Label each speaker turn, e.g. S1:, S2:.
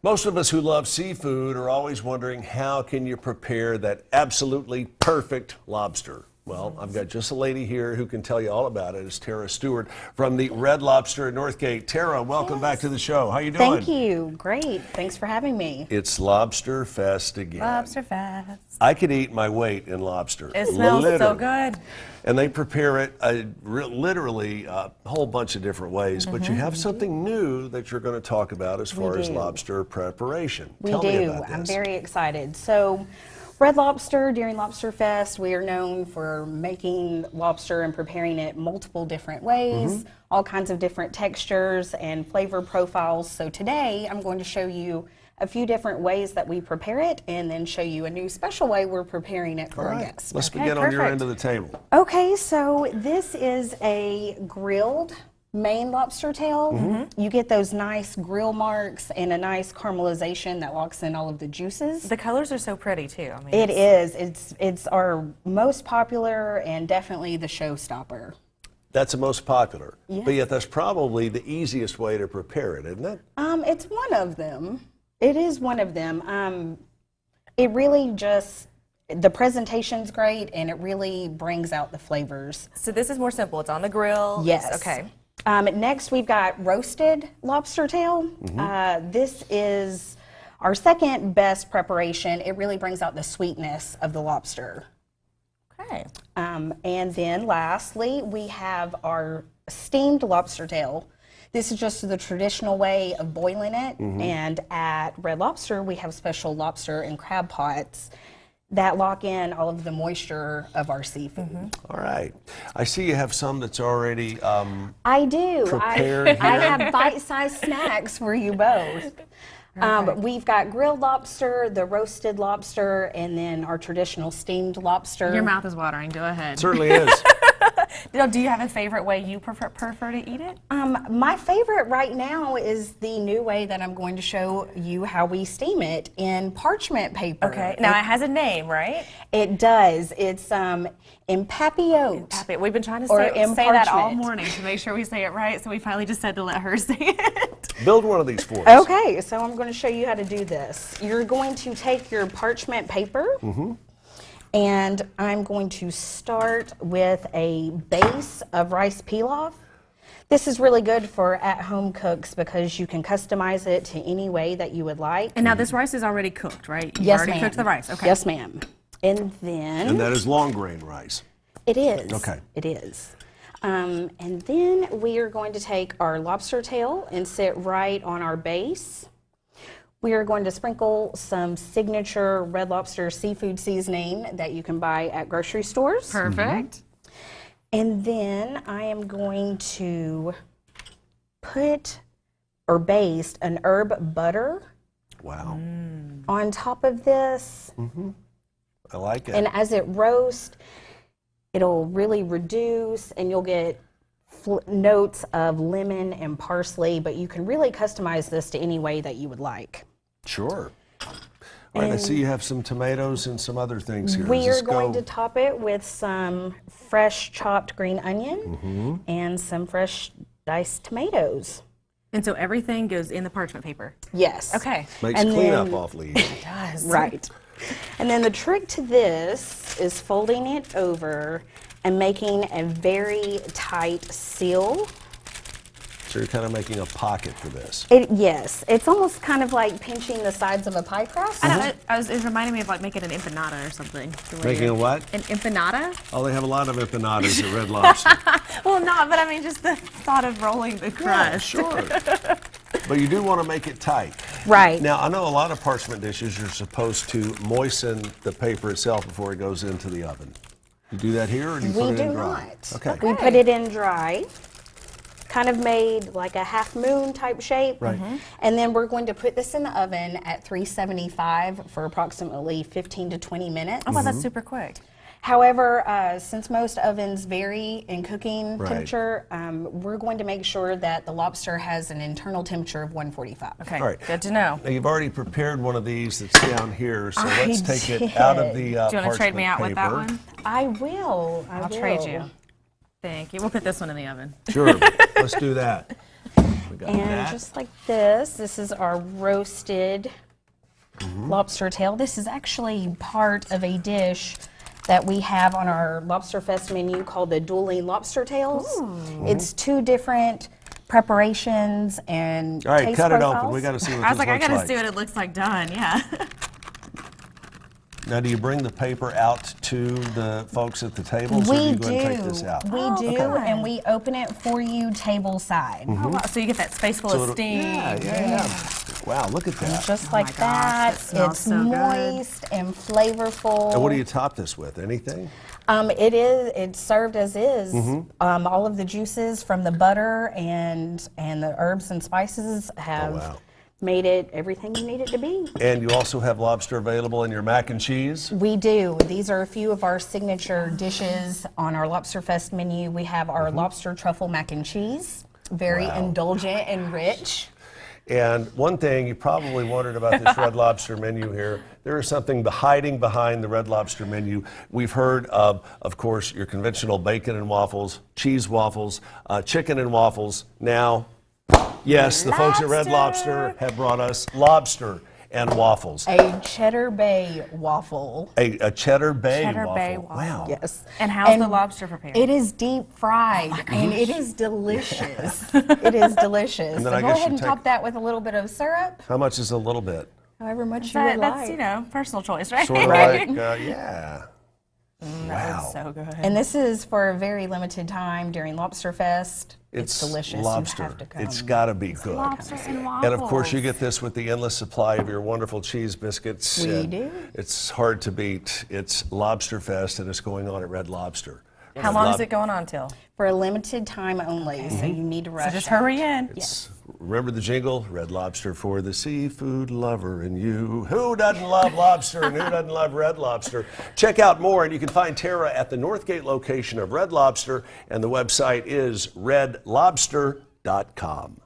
S1: Most of us who love seafood are always wondering, how can you prepare that absolutely perfect lobster? Well, I've got just a lady here who can tell you all about it. It's Tara Stewart from the Red Lobster in Northgate. Tara, welcome back to the show. How you doing?
S2: Thank you. Great. Thanks for having me.
S1: It's Lobster Fest again.
S3: Lobster Fest.
S1: I could eat my weight in lobster.
S3: It smells so good.
S1: And they prepare it literally a whole bunch of different ways, but you have something new that you're going to talk about as far as lobster preparation. Tell me about this.
S2: I'm very excited. So, Red Lobster, during Lobster Fest, we are known for making lobster and preparing it multiple different ways, all kinds of different textures and flavor profiles. So today, I'm going to show you a few different ways that we prepare it, and then show you a new special way we're preparing it for our guests.
S1: Let's begin on your end of the table.
S2: Okay, so this is a grilled Maine lobster tail. You get those nice grill marks and a nice caramelization that locks in all of the juices.
S3: The colors are so pretty too. I mean,
S2: it is. It's our most popular and definitely the showstopper.
S1: That's the most popular, but yet that's probably the easiest way to prepare it, isn't it?
S2: It's one of them. It is one of them. It really just, the presentation's great, and it really brings out the flavors.
S3: So this is more simple. It's on the grill.
S2: Yes.
S3: Okay.
S2: Next, we've got roasted lobster tail. This is our second best preparation. It really brings out the sweetness of the lobster.
S3: Okay.
S2: And then lastly, we have our steamed lobster tail. This is just the traditional way of boiling it. And at Red Lobster, we have special lobster and crab pots that lock in all of the moisture of our seafood.
S1: All right. I see you have some that's already
S2: I do.
S1: prepared
S2: I have bite-sized snacks for you both. We've got grilled lobster, the roasted lobster, and then our traditional steamed lobster.
S3: Your mouth is watering. Go ahead.
S1: Certainly is.
S3: Do you have a favorite way you prefer to eat it?
S2: My favorite right now is the new way that I'm going to show you how we steam it in parchment paper.
S3: Okay. Now it has a name, right?
S2: It does. It's empapillote.
S3: We've been trying to say that all morning to make sure we say it right, so we finally just said to let her say it.
S1: Build one of these for us.
S2: Okay, so I'm going to show you how to do this. You're going to take your parchment paper, and I'm going to start with a base of rice pilaf. This is really good for at-home cooks because you can customize it to any way that you would like.
S3: And now this rice is already cooked, right? You've
S2: Yes,
S3: already cooked the rice. Okay.
S2: Yes, ma'am. And then...
S1: And that is long grain rice.
S2: It is.
S1: Okay.
S2: It is. And then we are going to take our lobster tail and sit right on our base. We are going to sprinkle some signature Red Lobster seafood seasoning that you can buy at grocery stores.
S3: Perfect.
S2: And then I am going to put or baste an herb butter on top of this.
S1: I like it.
S2: And as it roasts, it'll really reduce, and you'll get notes of lemon and parsley, but you can really customize this to any way that you would like.
S1: Sure. All right, I see you have some tomatoes and some other things here.
S2: We are going to top it with some fresh chopped green onion and some fresh diced tomatoes.
S3: And so everything goes in the parchment paper?
S2: Yes.
S3: Okay.
S1: Makes cleanup awfully easy.
S3: It does.
S2: Right. And then the trick to this is folding it over and making a very tight seal.
S1: So you're kind of making a pocket for this.
S2: Yes, it's almost kind of like pinching the sides of a pie crust.
S3: It reminded me of like making an empanada or something.
S1: Making a what?
S3: An empanada?
S1: Oh, they have a lot of empanadas at Red Lobster.
S3: Well, not, but I mean just the thought of rolling the crust.
S1: Yeah, sure. But you do want to make it tight.
S2: Right.
S1: Now, I know a lot of parchment dishes you're supposed to moisten the paper itself before it goes into the oven. You do that here, or do you put it in dry?
S2: We do not.
S1: Okay.
S2: We put it in dry, kind of made like a half moon type shape.
S1: Right.
S2: And then we're going to put this in the oven at 375 for approximately 15 to 20 minutes.
S3: Oh, wow, that's super quick.
S2: However, since most ovens vary in cooking temperature, we're going to make sure that the lobster has an internal temperature of 145.
S3: Okay,
S1: all right.
S3: Good to know.
S1: Now, you've already prepared one of these that's down here, so let's take it out of the
S3: Do you want to trade me out
S1: paper.
S3: with that one?
S2: I will.
S3: I'll trade you. Thank you. We'll put this one in the oven.
S1: Sure. Let's do that. We got
S2: And
S1: that.
S2: just like this is our roasted lobster tail. This is actually part of a dish that we have on our Lobster Fest menu called the dueling lobster tails. It's 2 different preparations and
S1: All right,
S2: taste
S1: cut it
S2: profiles.
S1: open. We got to see what
S3: I was
S1: this
S3: like, I
S1: looks
S3: gotta
S1: like.
S3: see what it looks like done. Yeah.
S1: Now, do you bring the paper out to the folks at the tables, or do
S2: We
S1: you go and take this out?
S2: We do, and we open it for you table side.
S3: Oh, wow. So you get that space full
S1: So
S3: of
S1: it'll-
S3: steam.
S1: Yeah. Wow, look at that.
S2: Just like
S3: gosh,
S2: that.
S3: that smells
S2: It's
S3: so good.
S2: moist and flavorful.
S1: And what do you top this with? Anything?
S2: It's served as is.
S1: Mm-hmm.
S2: All of the juices from the butter and the herbs and spices have
S1: wow.
S2: made it everything you need it to be.
S1: And you also have lobster available in your mac and cheese.
S2: We do. These are a few of our signature dishes on our Lobster Fest menu. We have our lobster truffle mac and cheese, very
S1: Wow.
S2: indulgent and rich.
S1: And one thing you probably wondered about this Red Lobster menu here, there is something hiding behind the Red Lobster menu. We've heard of course, your conventional bacon and waffles, cheese waffles, chicken and waffles. Now, yes, the folks at Red Lobster have brought us lobster and waffles.
S2: A Cheddar Bay waffle.
S1: A Cheddar Bay
S3: Cheddar
S1: waffle.
S3: Bay waffle.
S1: Wow.
S2: Yes.
S3: And how's the lobster prepared?
S2: It is deep fried, and it is delicious. It is delicious.
S1: And then
S2: So
S1: I
S2: go
S1: guess
S2: ahead
S1: you
S2: and
S1: take-
S2: top that with a little bit of syrup,
S1: How much is a little bit?
S2: however much you would
S3: That's,
S2: like.
S3: personal choice, right?
S1: Sort of
S2: Right.
S1: like, yeah. Wow.
S3: So good.
S2: And this is for a very limited time during Lobster Fest. It's delicious.
S1: Lobster.
S2: You have to come.
S1: It's got to be good.
S3: Lobster and waffles.
S1: And of course, you get this with the endless supply of your wonderful cheese biscuits.
S2: We
S1: And
S2: do.
S1: It's hard to beat. It's Lobster Fest, and it's going on at Red Lobster.
S4: How long is it going on till?
S2: For a limited time only, so you need to rush.
S3: So just
S2: out.
S3: hurry in.
S1: Remember the jingle? Red Lobster for the seafood lover in you. Who doesn't love lobster and who doesn't love Red Lobster? Check out more, and you can find Tara at the Northgate location of Red Lobster, and the website is redlobster.com.